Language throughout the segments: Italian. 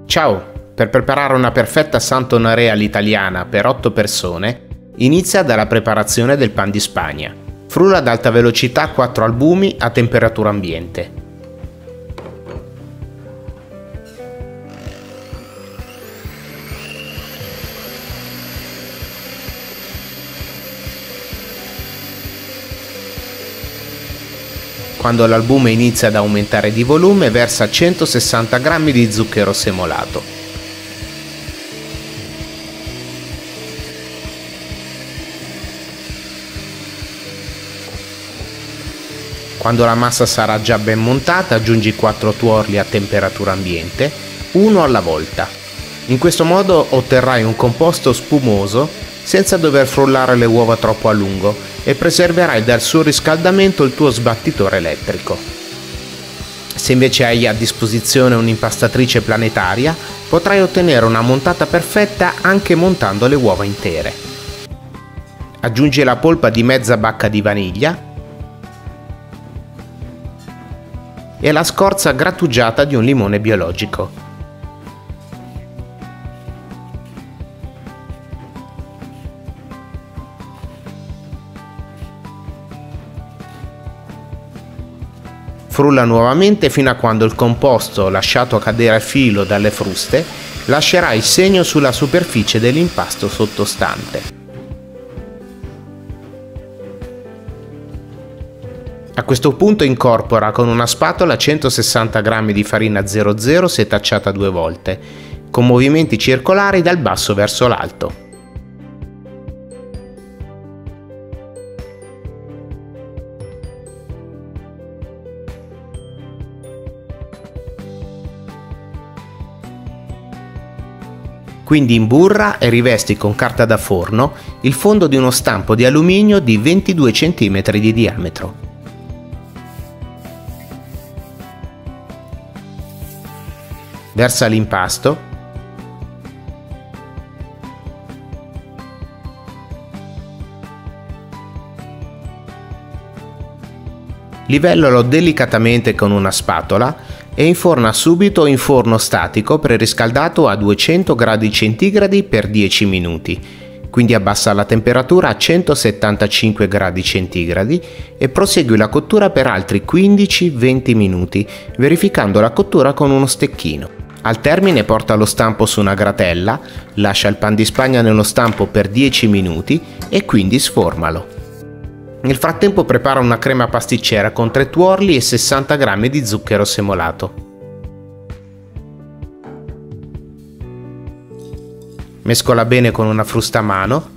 Ciao! Per preparare una perfetta santonarea all'italiana per 8 persone, inizia dalla preparazione del pan di Spagna. Frulla ad alta velocità 4 albumi a temperatura ambiente. Quando l'albume inizia ad aumentare di volume, versa 160 g di zucchero semolato. Quando la massa sarà già ben montata, aggiungi 4 tuorli a temperatura ambiente, uno alla volta. In questo modo otterrai un composto spumoso senza dover frullare le uova troppo a lungo e preserverai dal surriscaldamento il tuo sbattitore elettrico. Se invece hai a disposizione un'impastatrice planetaria, potrai ottenere una montata perfetta anche montando le uova intere. Aggiungi la polpa di mezza bacca di vaniglia e la scorza grattugiata di un limone biologico. Frulla nuovamente fino a quando il composto, lasciato cadere a filo dalle fruste, lascerà il segno sulla superficie dell'impasto sottostante. A questo punto incorpora con una spatola 160 g di farina 00 setacciata 2 volte, con movimenti circolari dal basso verso l'alto. Quindi imburra e rivesti con carta da forno il fondo di uno stampo di alluminio di 22 cm di diametro. Versa l'impasto livellalo delicatamente con una spatola e inforna subito in forno statico preriscaldato a 200 gradi centigradi per 10 minuti, quindi abbassa la temperatura a 175 gradi centigradi e prosegui la cottura per altri 15-20 minuti, verificando la cottura con uno stecchino. Al termine porta lo stampo su una gratella, lascia il pan di Spagna nello stampo per 10 minuti e quindi sformalo. Nel frattempo prepara una crema pasticcera con 3 tuorli e 60 g di zucchero semolato. Mescola bene con una frusta a mano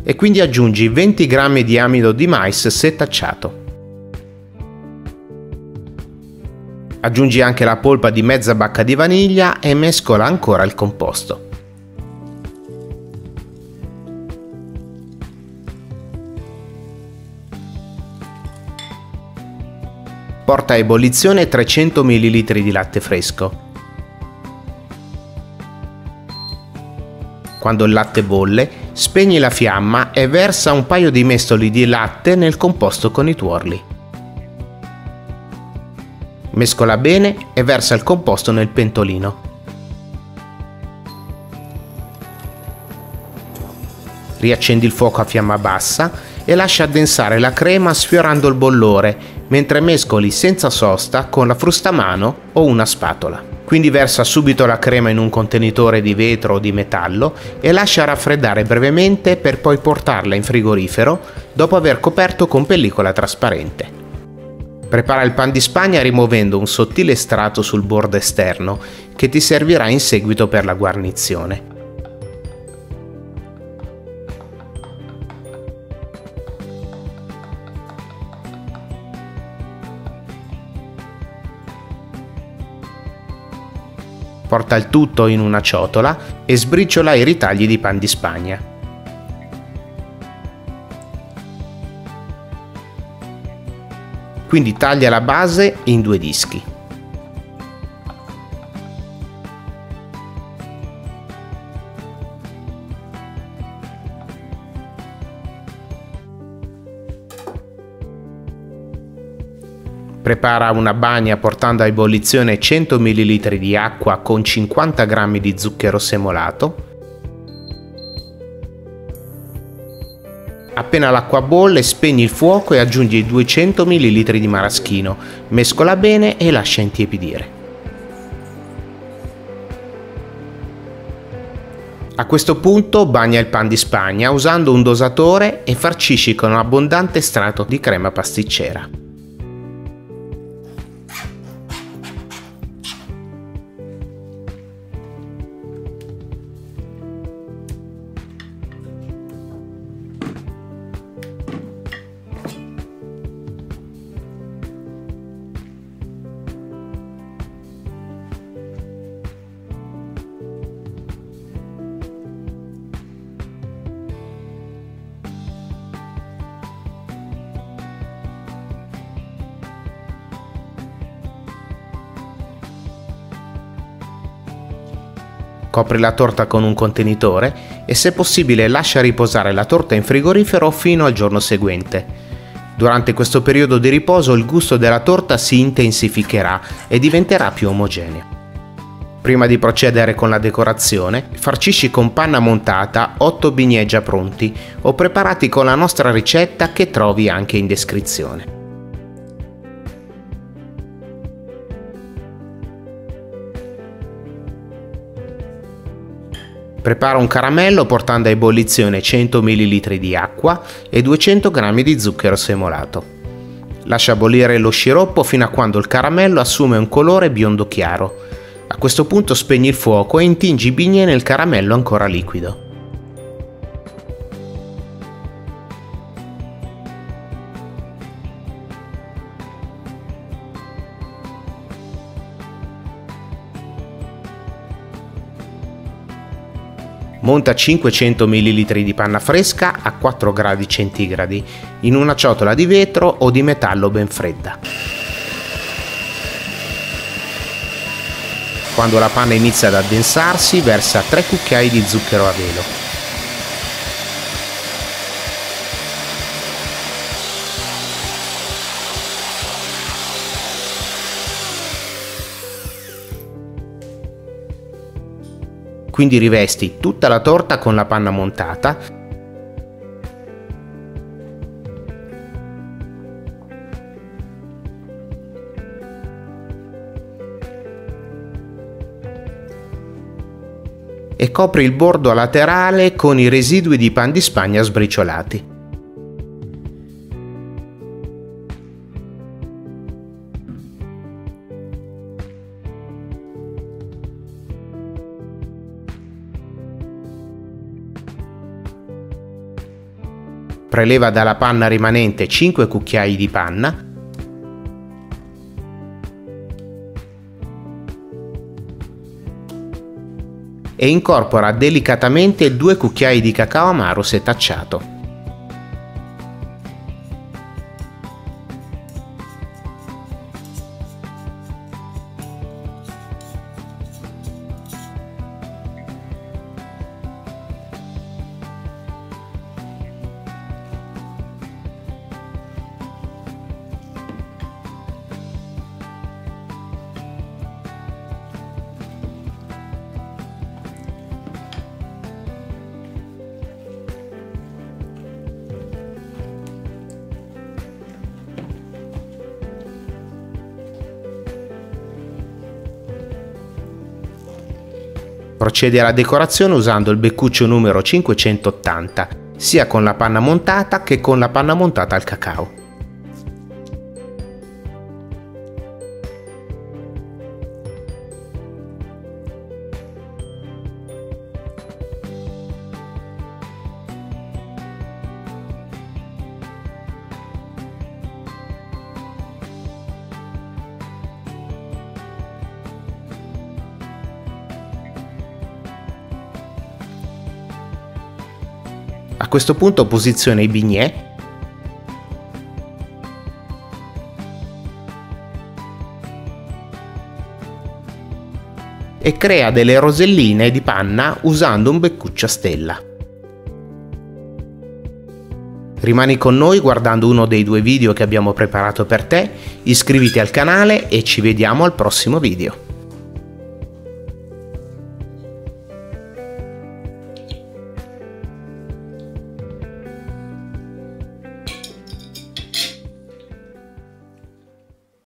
e quindi aggiungi 20 g di amido di mais setacciato. Aggiungi anche la polpa di mezza bacca di vaniglia e mescola ancora il composto. Porta a ebollizione 300 ml di latte fresco. Quando il latte bolle, spegni la fiamma e versa un paio di mestoli di latte nel composto con i tuorli. Mescola bene e versa il composto nel pentolino. Riaccendi il fuoco a fiamma bassa e lascia addensare la crema sfiorando il bollore, mentre mescoli senza sosta con la frustamano o una spatola. Quindi versa subito la crema in un contenitore di vetro o di metallo e lascia raffreddare brevemente per poi portarla in frigorifero dopo aver coperto con pellicola trasparente. Prepara il pan di Spagna rimuovendo un sottile strato sul bordo esterno che ti servirà in seguito per la guarnizione. Porta il tutto in una ciotola e sbriciola i ritagli di pan di Spagna. Quindi taglia la base in 2 dischi. Prepara una bagna portando a ebollizione 100 ml di acqua con 50 g di zucchero semolato. Appena l'acqua bolle, spegni il fuoco e aggiungi 200 ml di maraschino, mescola bene e lascia intiepidire. A questo punto bagna il pan di Spagna usando un dosatore e farcisci con un abbondante strato di crema pasticcera. Copri la torta con un contenitore e se possibile lascia riposare la torta in frigorifero fino al giorno seguente. Durante questo periodo di riposo il gusto della torta si intensificherà e diventerà più omogeneo. Prima di procedere con la decorazione, farcisci con panna montata 8 bignè già pronti o preparati con la nostra ricetta che trovi anche in descrizione. Prepara un caramello portando a ebollizione 100 ml di acqua e 200 g di zucchero semolato. Lascia bollire lo sciroppo fino a quando il caramello assume un colore biondo chiaro. A questo punto spegni il fuoco e intingi i bignè nel caramello ancora liquido. Monta 500 ml di panna fresca a 4 gradi centigradi in una ciotola di vetro o di metallo ben fredda. Quando la panna inizia ad addensarsi, versa 3 cucchiai di zucchero a velo. Quindi rivesti tutta la torta con la panna montata e copri il bordo laterale con i residui di pan di Spagna sbriciolati. Preleva dalla panna rimanente 5 cucchiai di panna e incorpora delicatamente 2 cucchiai di cacao amaro setacciato. Procedi alla decorazione usando il beccuccio numero 580, sia con la panna montata che con la panna montata al cacao. A questo punto posiziona i bignè e crea delle roselline di panna usando un beccuccio a stella. Rimani con noi guardando uno dei 2 video che abbiamo preparato per te, iscriviti al canale e ci vediamo al prossimo video.